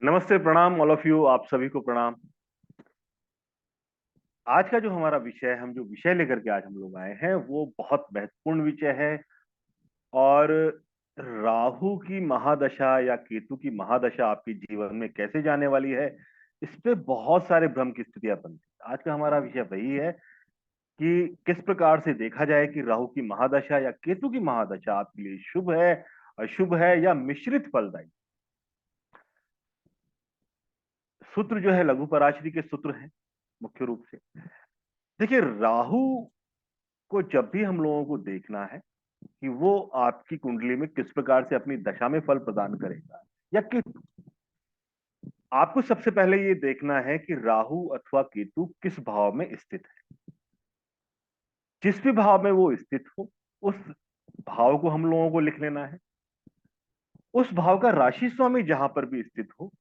नमस्ते, प्रणाम all of you. आप सभी को प्रणाम। आज का जो हमारा विषय है, हम जो विषय लेकर के आज हम लोग आए हैं वो बहुत महत्वपूर्ण विषय है। और राहु की महादशा या केतु की महादशा आपके जीवन में कैसे जाने वाली है, इस पे बहुत सारे भ्रम की स्थितियां बनती हैं। आज का हमारा विषय वही है कि किस प्रकार से देखा जाए कि राहु की महादशा या केतु की महादशा आपके लिए शुभ है, अशुभ है या मिश्रित फलदायी। सूत्र जो है लघु पराशरी के सूत्र हैं मुख्य रूप से। देखिए, राहु को जब भी हम लोगों को देखना है कि वो आपकी कुंडली में किस प्रकार से अपनी दशा में फल प्रदान करेगा या केतु, आपको सबसे पहले ये देखना है कि राहु अथवा केतु किस भाव में स्थित है। जिस भी भाव में वो स्थित हो, उस भाव को हम लोगों को लिख लेना है। उस भाव का राशि स्वामी जहां पर भी स्थित हो,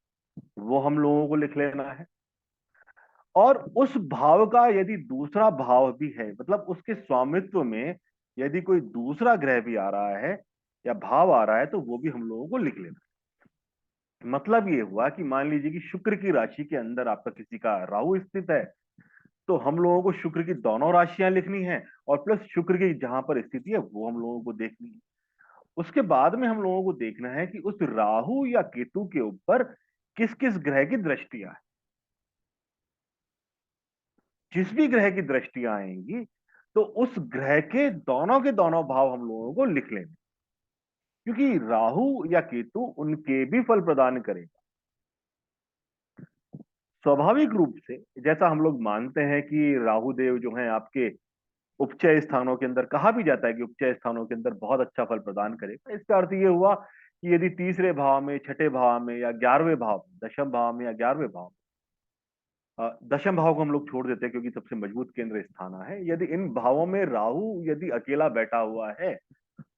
वो हम लोगों को लिख लेना है। और उस भाव का यदि दूसरा भाव भी है, मतलब उसके स्वामित्व में यदि कोई दूसरा ग्रह भी आ रहा है या भाव आ रहा है, तो वो भी हम लोगों को लिख लेना है। मतलब ये हुआ कि मान लीजिए कि शुक्र की राशि के अंदर आपका किसी का राहु स्थित है, तो हम लोगों को शुक्र की दोनों राशियां लिखनी है और प्लस शुक्र की जहां पर स्थिति है वो हम लोगों को देखनी है। उसके बाद में हम लोगों को देखना है कि उस राहु या केतु के ऊपर किस किस ग्रह की दृष्टियां है। जिस भी ग्रह की दृष्टियां आएंगी, तो उस ग्रह के दोनों भाव हम लोगों को लिख लेंगे, क्योंकि राहु या केतु उनके भी फल प्रदान करेगा। स्वाभाविक रूप से जैसा हम लोग मानते हैं कि राहु देव जो हैं आपके उपचय स्थानों के अंदर, कहा भी जाता है कि उपचय स्थानों के अंदर बहुत अच्छा फल प्रदान करेगा। इसका अर्थ ये हुआ कि यदि तीसरे भाव में, छठे भाव में या 11वें भाव, दशम भाव में या 11वें भाव, दशम भाव को हम लोग छोड़ देते हैं क्योंकि सबसे मजबूत केंद्र स्थान है, यदि इन भावों में राहु यदि अकेला बैठा हुआ है,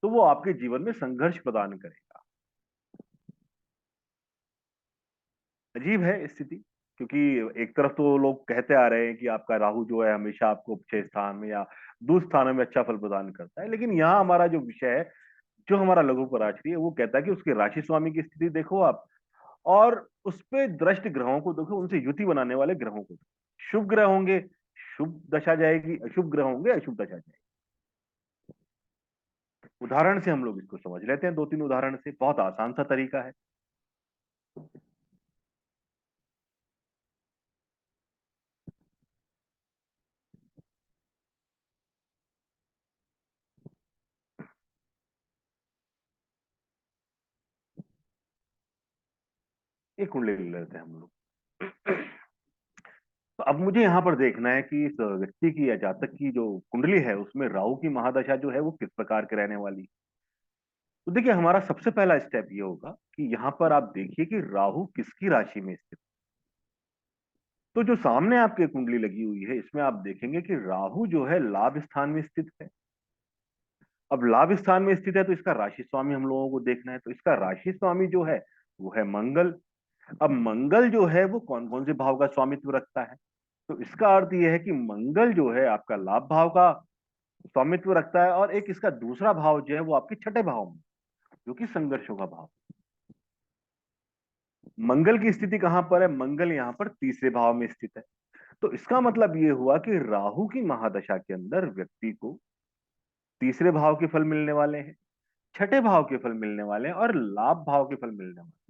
तो वो आपके जीवन में संघर्ष प्रदान करेगा। अजीब है स्थिति, क्योंकि एक तरफ तो लोग कहते आ रहे हैं कि आपका राहु जो है हमेशा आपको अच्छे स्थान में या दूर स्थानों में अच्छा फल प्रदान करता है, लेकिन यहाँ हमारा जो विषय है, जो हमारा लघु पराशरी है, वो कहता है कि उसके राशि स्वामी की स्थिति देखो आप, और उस पे दृष्ट ग्रहों को देखो, उनसे युति बनाने वाले ग्रहों को देखो। शुभ ग्रह होंगे शुभ दशा जाएगी, अशुभ ग्रह होंगे अशुभ दशा जाएगी। उदाहरण से हम लोग इसको समझ लेते हैं, दो तीन उदाहरण से, बहुत आसान सा तरीका है। एक कुंडली ले लेते हैं हम लोग। तो अब मुझे यहां पर देखना है कि इस व्यक्ति की या जातक की जो कुंडली है उसमें राहु की महादशा जो है वो किस प्रकार की रहने वाली। तो देखिए, हमारा सबसे पहला स्टेप ये होगा कि यहाँ पर आप देखिए कि राहु किसकी राशि में स्थित। तो जो सामने आपके कुंडली लगी हुई है, इसमें आप देखेंगे कि राहु जो है लाभ स्थान में स्थित है। अब लाभ स्थान में स्थित है तो इसका राशि स्वामी हम लोगों को देखना है। तो इसका राशि स्वामी जो है वो है मंगल। अब मंगल जो है वो कौन कौन से भाव का स्वामित्व रखता है, तो इसका अर्थ यह है कि मंगल जो है आपका लाभ भाव का स्वामित्व रखता है, और एक इसका दूसरा भाव जो है वो आपके छठे भाव में, जो कि संघर्षों का भाव। मंगल की स्थिति कहां पर है, मंगल यहां पर तीसरे भाव में स्थित है। तो इसका मतलब ये हुआ कि राहु की महादशा के अंदर व्यक्ति को तीसरे भाव के फल मिलने वाले हैं, छठे भाव के फल मिलने वाले हैं और लाभ भाव के फल मिलने वाले हैं।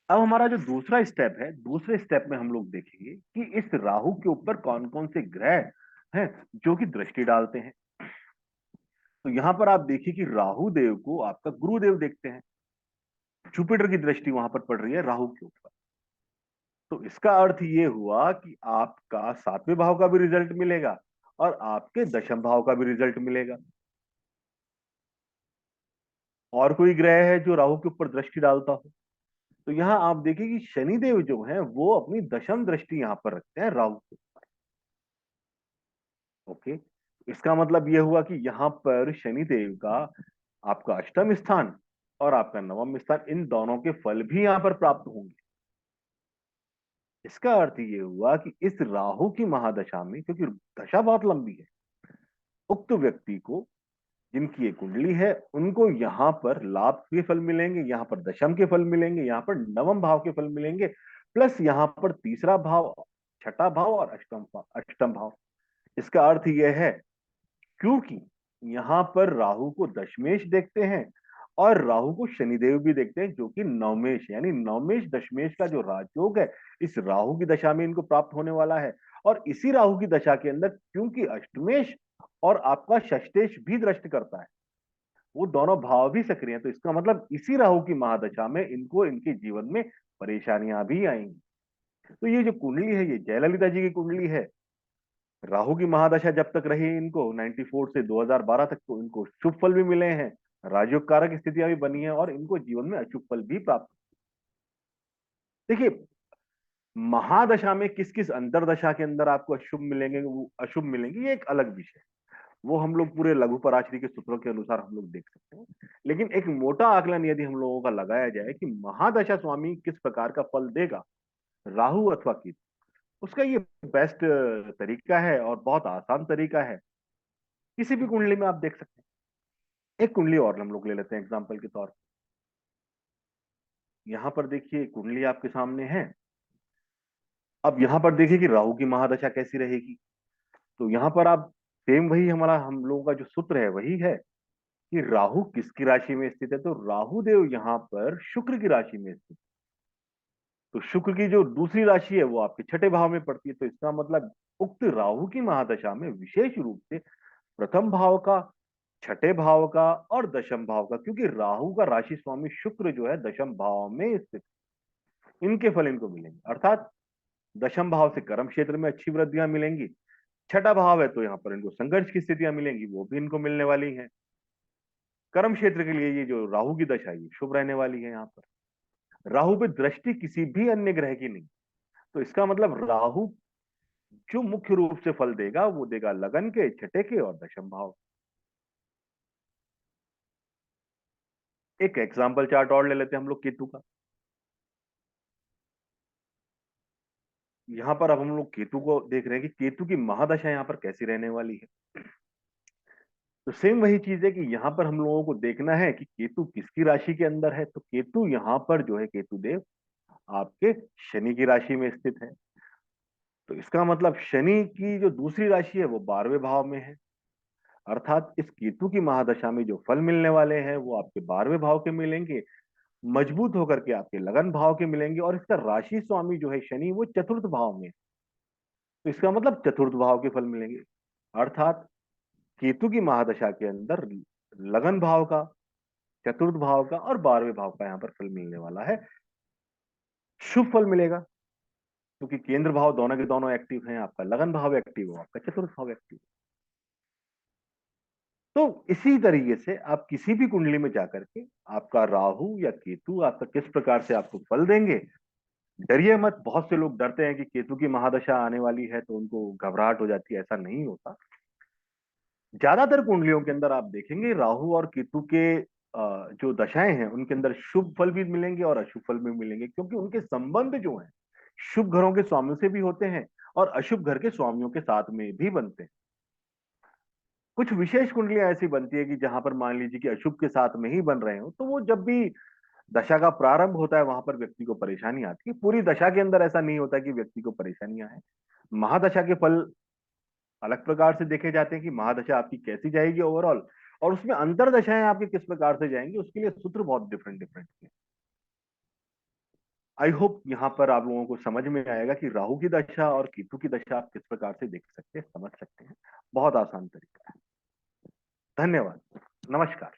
अब हमारा जो दूसरा स्टेप है, दूसरे स्टेप में हम लोग देखेंगे कि इस राहु के ऊपर कौन कौन से ग्रह हैं जो कि दृष्टि डालते हैं। तो यहां पर आप देखिए कि राहु देव को आपका गुरुदेव देखते हैं। जुपिटर की दृष्टि वहां पर पड़ रही है राहु के ऊपर। तो इसका अर्थ ये हुआ कि आपका सातवें भाव का भी रिजल्ट मिलेगा और आपके दशम भाव का भी रिजल्ट मिलेगा। और कोई ग्रह है जो राहु के ऊपर दृष्टि डालता हो, तो यहां आप देखिए कि शनिदेव जो है वो अपनी दशम दृष्टि यहां पर रखते हैं राहु के। ओके, इसका मतलब यह हुआ कि यहां पर शनिदेव का आपका अष्टम स्थान और आपका नवम स्थान, इन दोनों के फल भी यहां पर प्राप्त होंगे। इसका अर्थ ये हुआ कि इस राहु की महादशा में, क्योंकि दशा बहुत लंबी है, उक्त व्यक्ति को जिनकी ये कुंडली है उनको यहाँ पर लाभ के फल मिलेंगे, यहाँ पर दशम के फल मिलेंगे, यहाँ पर नवम भाव के फल मिलेंगे, प्लस यहाँ पर तीसरा भाव, छठा भाव और अष्टम भाव। इसका अर्थ यह है, क्योंकि यहाँ पर राहु को दशमेश देखते हैं और राहु को शनिदेव भी देखते हैं, जो कि नवमेश, यानी नवमेश दशमेश का जो राजयोग है इस राहु की दशा में इनको प्राप्त होने वाला है। और इसी राहु की दशा के अंदर क्योंकि अष्टमेश और आपका षष्टेश भी दृष्ट करता है, वो दोनों भाव भी सक्रिय हैं, तो इसका मतलब इसी राहु की महादशा में इनको इनके जीवन में परेशानियां भी आएंगी। तो ये जो कुंडली है ये जयललिता जी की कुंडली है। राहु की महादशा जब तक रही इनको 94 से 2012 तक, तो इनको शुभ फल भी मिले हैं, राजयोग कारक स्थितियां भी बनी है और इनको जीवन में अशुभ फल भी प्राप्त। देखिए, महादशा में किस किस अंतरदशा के अंदर आपको अशुभ मिलेंगे, वो अशुभ मिलेंगे, ये एक अलग विषय है। वो हम लोग पूरे लघु पराशरी के सूत्रों के अनुसार हम लोग देख सकते हैं। लेकिन एक मोटा आकलन यदि हम लोगों का लगाया जाए कि महादशा स्वामी किस प्रकार का फल देगा, राहु अथवा केतु, उसका ये बेस्ट तरीका है और बहुत आसान तरीका है। किसी भी कुंडली में आप देख सकते हैं। एक कुंडली और हम लोग ले लेते हैं एग्जाम्पल के तौर पर। यहां पर देखिए कुंडली आपके सामने है। अब यहां पर देखिए कि राहु की महादशा कैसी रहेगी। तो यहां पर आप सेम वही हमारा हम लोगों का जो सूत्र है वही है कि राहु किसकी राशि में स्थित है। तो राहु देव यहाँ पर शुक्र की राशि में स्थित। तो शुक्र की जो दूसरी राशि है वो आपके छठे भाव में पड़ती है। तो इसका मतलब उक्त राहु की महादशा में विशेष रूप से प्रथम भाव का, छठे भाव का और दशम भाव का, क्योंकि राहु का राशि स्वामी शुक्र जो है दशम भाव में स्थित, इनके फल इनको मिलेंगे। अर्थात दशम भाव से कर्म क्षेत्र में अच्छी वृद्धियां मिलेंगी। छठा भाव है तो यहाँ पर इनको संघर्ष की स्थितियां मिलेंगी, वो भी इनको मिलने वाली हैं। कर्म क्षेत्र के लिए ये जो राहु की दशा ये शुभ रहने वाली है। यहाँ पर राहु पे दृष्टि किसी भी अन्य ग्रह की नहीं। तो इसका मतलब राहु जो मुख्य रूप से फल देगा वो देगा लगन के, छठे के और दशम भाव। एक एग्जाम्पल चार्ट और ले लेते हैं हम लोग केतु का। यहां पर अब हम लोग केतु को देख रहे हैं कि केतु की महादशा यहाँ पर कैसी रहने वाली है। तो सेम वही चीज है कि यहाँ पर हम लोगों को देखना है कि केतु किसकी राशि के अंदर है। तो केतु यहाँ पर जो है केतु देव आपके शनि की राशि में स्थित है। तो इसका मतलब शनि की जो दूसरी राशि है वो 12वें भाव में है। अर्थात इस केतु की महादशा में जो फल मिलने वाले हैं वो आपके 12वें भाव के मिलेंगे, मजबूत होकर के आपके लगन भाव के मिलेंगे। और इसका राशि स्वामी जो है शनि वो चतुर्थ भाव में। तो इसका मतलब चतुर्थ भाव के फल मिलेंगे। अर्थात केतु की महादशा के अंदर लगन भाव का, चतुर्थ भाव का और 12वें भाव का यहाँ पर फल मिलने वाला है। शुभ फल मिलेगा क्योंकि केंद्र भाव दोनों के दोनों एक्टिव हैं। आपका लगन भाव एक्टिव हो, आपका चतुर्थ भाव एक्टिव। तो इसी तरीके से आप किसी भी कुंडली में जाकर के आपका राहु या केतु आपका किस प्रकार से आपको फल देंगे, डरिए मत। बहुत से लोग डरते हैं कि केतु की महादशा आने वाली है तो उनको घबराहट हो जाती है, ऐसा नहीं होता। ज्यादातर कुंडलियों के अंदर आप देखेंगे राहु और केतु के जो दशाएं हैं उनके अंदर शुभ फल भी मिलेंगे और अशुभ फल भी मिलेंगे, क्योंकि उनके संबंध जो हैं शुभ घरों के स्वामियों से भी होते हैं और अशुभ घर के स्वामियों के साथ में भी बनते हैं। कुछ विशेष कुंडलियां ऐसी बनती है कि जहां पर मान लीजिए कि अशुभ के साथ में ही बन रहे हो, तो वो जब भी दशा का प्रारंभ होता है वहां पर व्यक्ति को परेशानी आती है। पूरी दशा के अंदर ऐसा नहीं होता कि व्यक्ति को परेशानियां हैं। महादशा के फल अलग प्रकार से देखे जाते हैं कि महादशा आपकी कैसी जाएगी ओवरऑल, और उसमें अंतर दशाएं आपकी किस प्रकार से जाएंगी, उसके लिए सूत्र बहुत डिफरेंट डिफरेंट है। आई होप यहाँ पर आप लोगों को समझ में आएगा कि राहु की दशा और केतु की दशा आप किस प्रकार से देख सकते हैं, समझ सकते हैं। बहुत आसान तरीका है। धन्यवाद। नमस्कार।